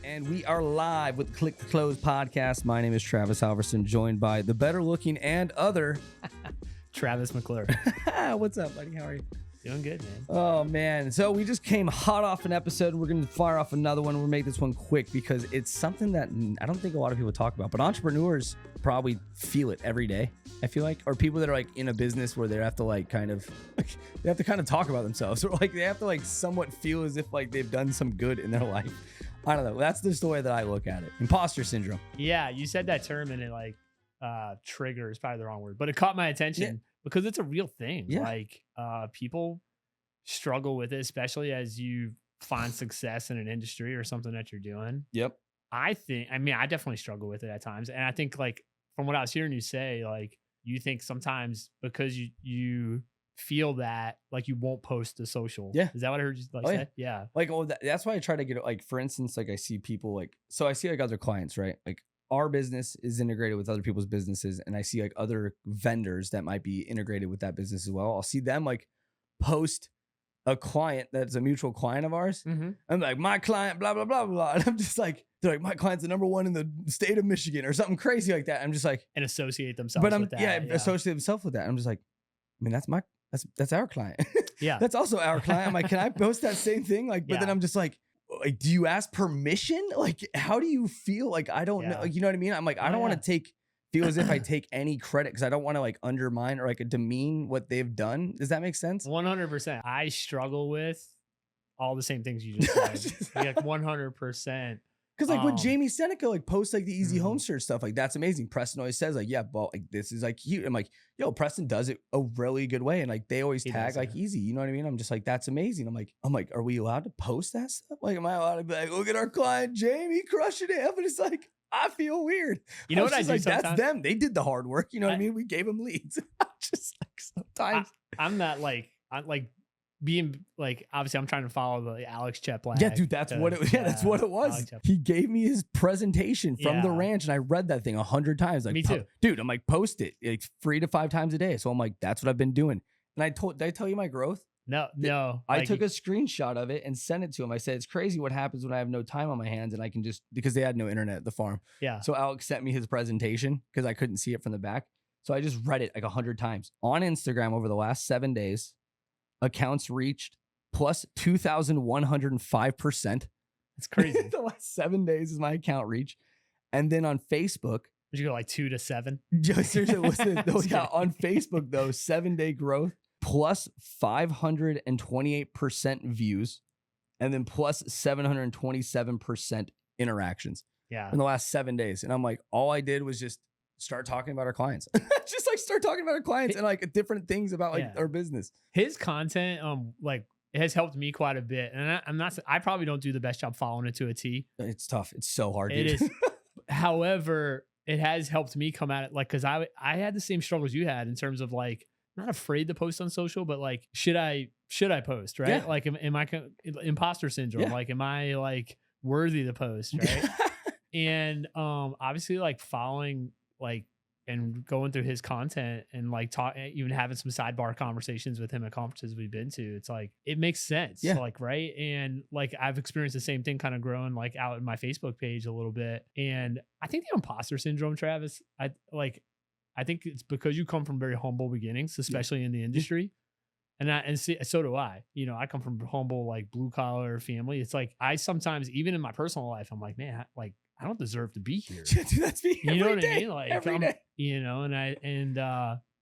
And we are live with Click to Close podcast. My name is Travis Halverson, joined by the better looking and other Travis McClure. What's up, buddy? How are you? Doing good, man. Oh, man. So we just came hot off an episode. We're going to fire off another one. We'll make this one quick because it's something that I don't think a lot of people talk about, but entrepreneurs probably feel it every day, I feel like, or people that are like in a business where they have to like kind of talk about themselves, or like they have to like somewhat feel as if like they've done some good in their life. I don't know. That's just the way that I look at it. Imposter syndrome. Yeah, you said that term and it like trigger is probably the wrong word, but it caught my attention because it's a real thing. Yeah. Like people struggle with it, especially as you find success in an industry or something that you're doing. Yep. I definitely struggle with it at times. And I think like from what I was hearing you say, like you think sometimes because you feel that like you won't post to social. Yeah. Is that what I heard you like say? Yeah. Like, that's why I try to get it. Like, for instance, like I see people like, so I see like other clients, right? Like our business is integrated with other people's businesses. And I see like other vendors that might be integrated with that business as well. I'll see them like post a client that's a mutual client of ours. Mm-hmm. I'm like, my client, blah, blah, blah, blah. And I'm just like, they're like, my client's the number one in the state of Michigan or something crazy like that. I'm just like, And associate themselves with that. Associate themselves with that. I'm just like, I mean, that's our client. Yeah. That's also our client. I'm like, can I post that same thing? Like, but then I'm just like, do you ask permission? Like, how do you feel? Like, I don't know. Like, you know what I mean? I'm like, I don't want to feel as if I take any credit because I don't want to like undermine or like demean what they've done. Does that make sense? 100%. I struggle with all the same things you just said. Like 100%. Because like when Jamie Seneca like posts like the Easy Home Search stuff, like that's amazing. Preston always says like, yeah, well, like this is like huge. I'm like, yo, Preston does it a really good way, and like they always tag like Easy. You know what I mean? I'm just like, that's amazing. I'm like, are we allowed to post that stuff? Like, am I allowed to be like, look at our client Jamie crushing it? But it's like, I feel weird. You know what I do like, sometimes? That's them. They did the hard work. You know what I mean? We gave them leads. Just like sometimes I'm not like being like, obviously I'm trying to follow the Alex Cheplack. Yeah, dude, that's what it was. Yeah, that's what it was. He gave me his presentation from the ranch and I read that thing 100 times. Like, me too. Dude, I'm like, post it. It's 3 to 5 times a day. So I'm like, that's what I've been doing. And did I tell you my growth? No. I took a screenshot of it and sent it to him. I said, it's crazy what happens when I have no time on my hands and I can just, because they had no internet at the farm. Yeah. So Alex sent me his presentation because I couldn't see it from the back. So I just read it like 100 times. On Instagram over the last 7 days, accounts reached plus 2,105%. It's crazy. The last 7 days is my account reach. And then on Facebook, did you go like 2 to 7? Seriously, on Facebook though, 7-day growth plus 528% views, and then plus 727% interactions. Yeah, in the last 7 days. And I'm like, all I did was just start talking about our clients. Just like start talking about our clients and like different things about like our business. His content, like it has helped me quite a bit. And I probably don't do the best job following it to a T. It's tough. It's so hard. It is. However, it has helped me come at it like, cause I had the same struggles you had in terms of like, not afraid to post on social, but like, should I post? Right. Yeah. Like, am I imposter syndrome? Yeah. Like, am I like worthy to post? Right. And obviously like following like and going through his content and like even having some sidebar conversations with him at conferences we've been to, it's like it makes sense. Yeah. Like, right. And like I've experienced the same thing kind of growing like out in my Facebook page a little bit. And I think the imposter syndrome, Travis, I think it's because you come from very humble beginnings, especially in the industry. And so do I. You know, I come from humble, like blue collar family. It's like I sometimes, even in my personal life, I'm like, man, like I don't deserve to be here. Dude, that's me. You know what day, I mean? Like every day. You know, and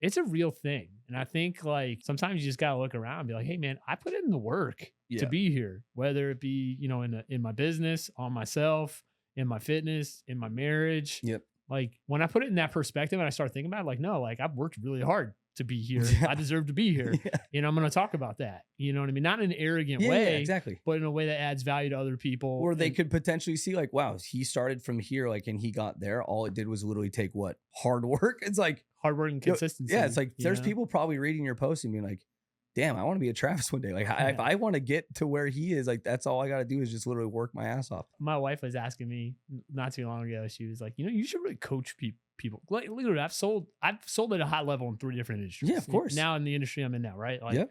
it's a real thing. And I think like sometimes you just gotta look around and be like, hey man, I put in the work to be here, whether it be, you know, in my business, on myself, in my fitness, in my marriage. Yep. Like when I put it in that perspective and I start thinking about it, like, no, like I've worked really hard to be here. I deserve to be here. And I'm going to talk about that. You know what I mean? Not in an arrogant way, exactly, but in a way that adds value to other people. Or they could potentially see like, wow, he started from here, like, and he got there. All it did was literally take what? Hard work. It's like hard work and consistency. Yeah. It's like, there's people probably reading your post and being like, damn, I want to be a Travis one day. Like if I want to get to where he is, like, that's all I got to do is just literally work my ass off. My wife was asking me not too long ago. She was like, you know, you should really coach people. Like literally, I've sold at a high level in 3 different industries. Yeah, of course. Now in the industry I'm in now, right? Like,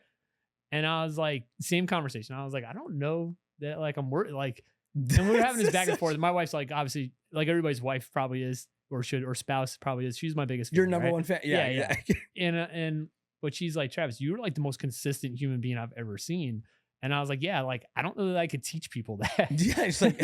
and I was like, same conversation. I was like, I don't know that like I'm worth like And we were having this back and forth. My wife's like, obviously, like everybody's wife probably is, or spouse probably is. She's my biggest fan. Your number right? one fan. Yeah. Yeah. And but she's like, Travis, you're like the most consistent human being I've ever seen. And I was like, yeah, like I don't know that I could teach people that. Yeah, it's like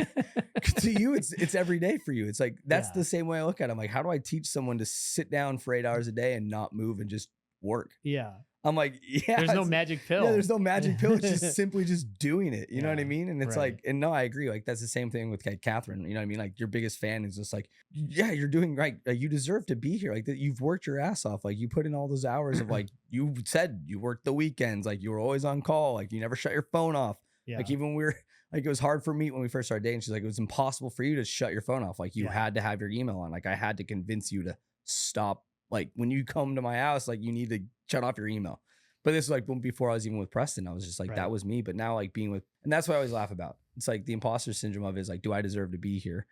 to you, it's every day for you. It's like that's Yeah. the same way I look at it. I'm like, how do I teach someone to sit down for 8 hours a day and not move and just work? Yeah. I'm like, yeah, There's no it's- magic pill. Yeah, there's no magic pill. It's just simply just doing it. You know what I Yeah, mean? And it's right. like, and no, I agree. Like that's the same thing with like Catherine. You know what I mean? Like your biggest fan is just like, yeah, you're doing right. Like, you deserve to be here. Like that, you've worked your ass off. Like you put in all those hours of like you said you worked the weekends. Like you were always on call. Like you never shut your phone off. Yeah. Like even when we were like, it was hard for me when we first started dating. She's like, it was impossible for you to shut your phone off. Like you Yeah. had to have your email on. Like I had to convince you to stop. Like when you come to my house, like you need to shut off your email. But this is like before I was even with Preston. I was just like, Right. that was me. But now like being with, and that's what I always laugh about. It's like the imposter syndrome of it is like, do I deserve to be here?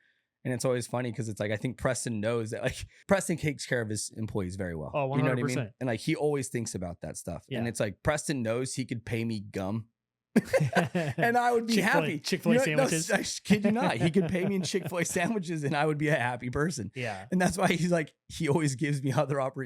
And it's always funny because it's like, I think Preston knows that like Preston takes care of his employees very well. Oh, You know what I 100%. mean? And like, he always thinks about that stuff. Yeah. And it's like, Preston knows he could pay me gum and I would be Chick-fil-A happy. Chick-fil-A You know, no, sandwiches. I kid you not. He could pay me in Chick-fil-A sandwiches and I would be a happy person. Yeah. And that's why he's like, he always gives me he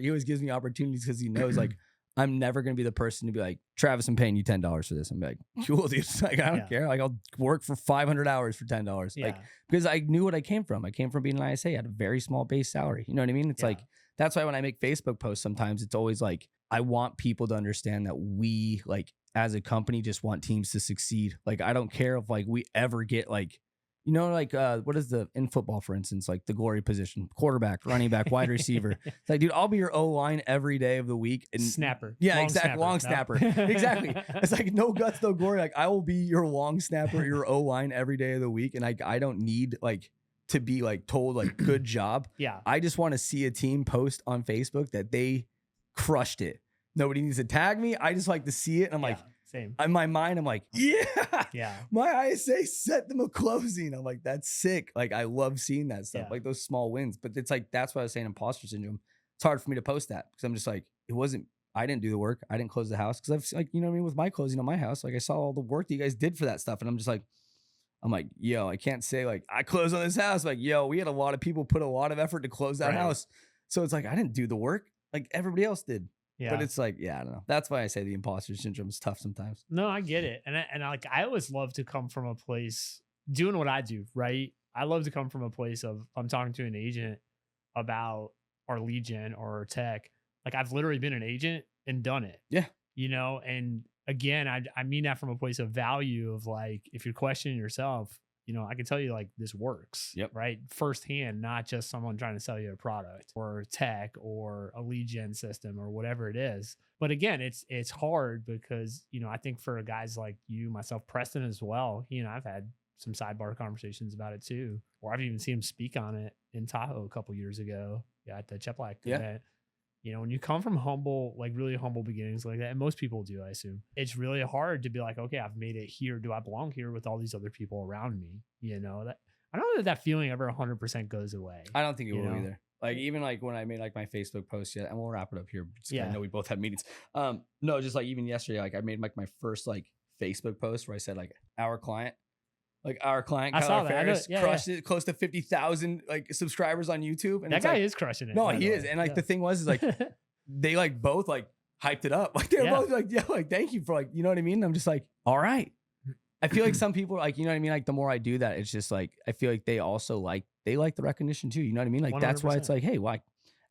always gives me opportunities because he knows like I'm never gonna be the person to be like, Travis, I'm paying you $10 for this. I'm like, cool, dude. Like, I don't Yeah. care. Like, I'll work for 500 hours for $10. Yeah. Like, because I knew what I came from. I came from being an ISA. I had a very small base salary. You know what I mean? It's Yeah. like, that's why when I make Facebook posts, sometimes it's always like, I want people to understand that we, like, as a company, just want teams to succeed. Like, I don't care if like we ever get like, you know, like what is the in football, for instance, like the glory position, quarterback, running back, wide receiver. It's like, dude, I'll be your O line every day of the week. And Snapper. Yeah, Long exactly. Long No. snapper. Exactly. It's like no guts, no glory. Like I will be your long snapper, your O line every day of the week. And I don't need like to be like told like good job. Yeah. I just want to see a team post on Facebook that they crushed it. Nobody needs to tag me. I just like to see it. And I'm like, same. in my mind, I'm like, yeah. Yeah. My ISA set them a closing. I'm like, that's sick. Like, I love seeing that stuff, Yeah. like those small wins. But it's like, that's why I was saying imposter syndrome. It's hard for me to post that because I'm just like, I didn't do the work. I didn't close the house because I've like, you know what I mean? With my closing on my house, like I saw all the work that you guys did for that stuff. And I'm like, yo, I can't say like, I closed on this house. Like, yo, we had a lot of people put a lot of effort to close that Right. house. So it's like, I didn't do the work like everybody else did. Yeah. But it's like, yeah, I don't know. That's why I say the imposter syndrome is tough sometimes. No, I get it. And like I always love to come from a place doing what I do, right? I love to come from a place of I'm talking to an agent about our lead gen or our tech. Like I've literally been an agent and done it. Yeah. You know, and again, I mean that from a place of value of like if you're questioning yourself, you know, I can tell you like this works, Yep. right? Firsthand, not just someone trying to sell you a product or tech or a lead gen system or whatever it is. But again, it's hard because, you know, I think for guys like you, myself, Preston as well, you know, I've had some sidebar conversations about it too, or I've even seen him speak on it in Tahoe a couple years ago at the Cheplack event. You know, when you come from humble, like really humble beginnings like that, and most people do, I assume, it's really hard to be like, okay, I've made it here. Do I belong here with all these other people around me? You know, that I don't know that feeling ever 100% goes away. I don't think it You will know? either. Like even like when I made like my Facebook post yet, and we'll wrap it up here. Because I Yeah. know we both had meetings. No, just like even yesterday, like I made like my first like Facebook post where I said like our client, I Kyler saw that. I know- Ferris, yeah, crushed it, close to 50,000 like subscribers on YouTube. And That it's guy like, is crushing it. no, by he the is. way. And like Yeah. the thing was is like they like both like hyped it up. Like they're Yeah. both like, yeah, like thank you for like, you know what I mean? And I'm just like, all right. I feel like some people are like, you know what I mean? Like the more I do that, it's just like I feel like they also like the recognition too. You know what I mean? Like that's why it's 100%. like, hey, like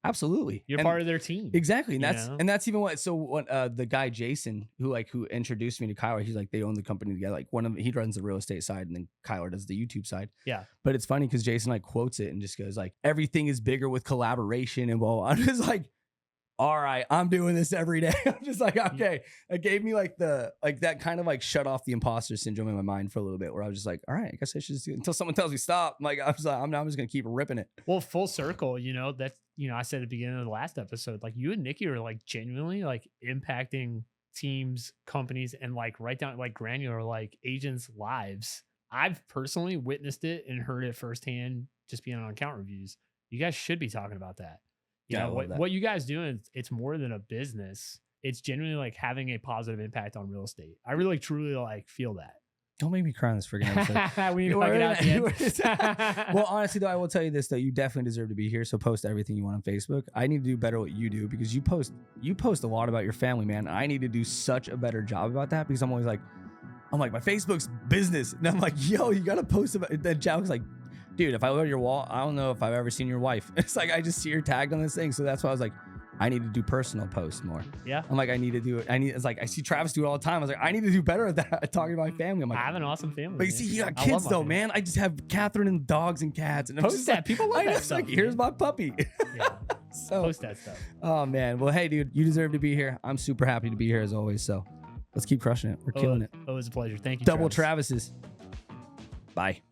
absolutely. You're And- part of their team. Exactly. And you that's know? and that's even what the guy Jason who introduced me to Kyler, he's like they own the company together. Like he runs the real estate side and then Kyler does the YouTube side. Yeah. But it's funny because Jason like quotes it and just goes like everything is bigger with collaboration and blah, blah. I'm just like, all right, I'm doing this every day. I'm just like, okay. It gave me like that kind of like shut off the imposter syndrome in my mind for a little bit where I was just like, all right, I guess I should just do it until someone tells me stop. I'm like, I'm just gonna keep ripping it. Well, full circle, you know, that's, you know, I said at the beginning of the last episode, like you and Nikki are like genuinely like impacting teams, companies, and like right down like granular, like agents' lives. I've personally witnessed it and heard it firsthand just being on account reviews. You guys should be talking about that. You Yeah, I know, love that. what you guys doing, it's more than a business. It's genuinely like having a positive impact on real estate. I really truly like feel that. Don't make me cry on this freaking episode. We need to hug it out at the end. Well, honestly, though, I will tell you this, though. You definitely deserve to be here. So post everything you want on Facebook. I need to do better what you do because you post a lot about your family, man. I need to do such a better job about that because I'm always like, my Facebook's business. And I'm like, yo, you got to post about it. Then Jack's like, dude, if I look at your wall, I don't know if I've ever seen your wife. It's like, I just see her tagged on this thing. So that's why I was like, I need to do personal posts more. Yeah. I'm like, I need to do it. It's like, I see Travis do it all the time. I was like, I need to do better at that, talking to my family. I'm like, I have an awesome family. but you see, you got kids though, man. I just have Catherine and dogs and cats. And I'm Post just that. like, People love that stuff. Like, here's my puppy. Yeah. So, Post that stuff. oh man. Well, hey, dude, you deserve to be here. I'm super happy to be here as always. So let's keep crushing it. We're killing it. Always a pleasure. Thank you. Double Travis. Travises. Bye.